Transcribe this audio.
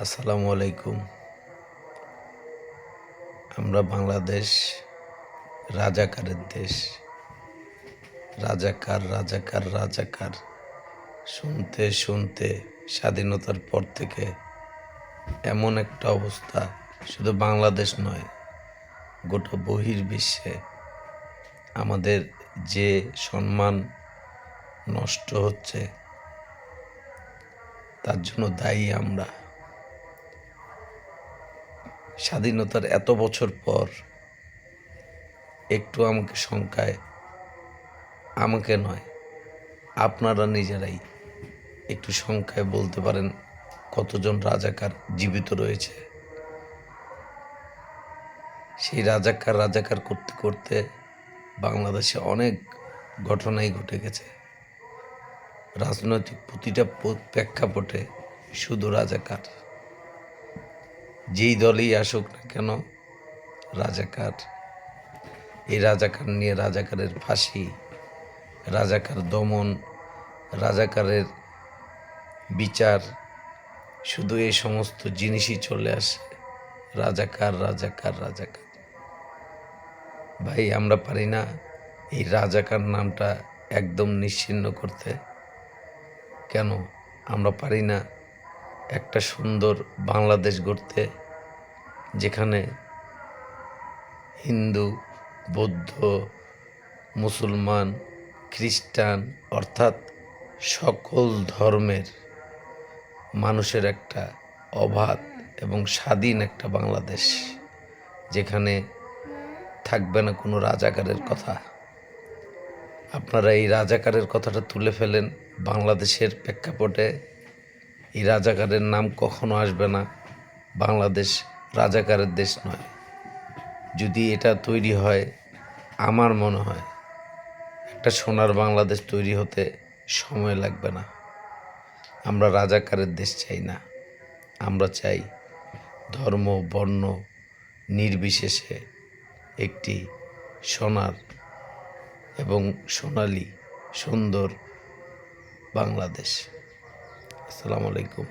আসসালামু আলাইকুম। আমরা বাংলাদেশ রাজাকারের দেশ। রাজাকার রাজাকার রাজাকার শুনতে শুনতে স্বাধীনতার পর থেকে এমন একটা অবস্থা, শুধু বাংলাদেশ নয়, গোটা বহির্বিশ্বে আমাদের যে সম্মান নষ্ট হচ্ছে, তার জন্য দায়ী আমরা। স্বাধীনতার এত বছর পর একটু আমাকে শঙ্কায়, আমাকে নয়, আপনারা নিজেরাই একটু সংখ্যায় বলতে পারেন কতজন রাজাকার জীবিত রয়েছে। সেই রাজাকার রাজাকার করতে করতে বাংলাদেশে অনেক ঘটনাই ঘটে গেছে। রাজনৈতিক প্রতিটা প্রেক্ষাপটে শুধু রাজাকার, যেই দলই আসুক না কেন রাজাকার। এই রাজাকার নিয়ে রাজাকারের ফাঁসি, রাজাকার দমন, রাজাকারের বিচার, শুধু এই সমস্ত জিনিসই চলে আসে। রাজাকার রাজাকার রাজাকার। ভাই, আমরা পারি না এই রাজাকার নামটা একদম নিশ্চিহ্ন করতে? কেন আমরা পারি না একটা সুন্দর বাংলাদেশ গড়তে, যেখানে হিন্দু, বৌদ্ধ, মুসলমান, খ্রিস্টান, অর্থাৎ সকল ধর্মের মানুষের একটা অবাধ এবং স্বাধীন একটা বাংলাদেশ, যেখানে থাকবে না কোনো রাজাকারের কথা। আপনারা এই রাজাকারের কথাটা তুলে ফেলেন বাংলাদেশের প্রেক্ষাপটে। এই রাজাকারের নাম কখনো আসবে না। বাংলাদেশ রাজাকারের দেশ নয়। যদি এটা তৈরি হয়, আমার মনে হয় একটা সোনার বাংলাদেশ তৈরি হতে সময় লাগবে না। আমরা রাজাকারের দেশ চাই না। আমরা চাই ধর্ম বর্ণ নির্বিশেষে একটি সোনার এবং সোনালী সুন্দর বাংলাদেশ। আসসালামু আলাইকুম।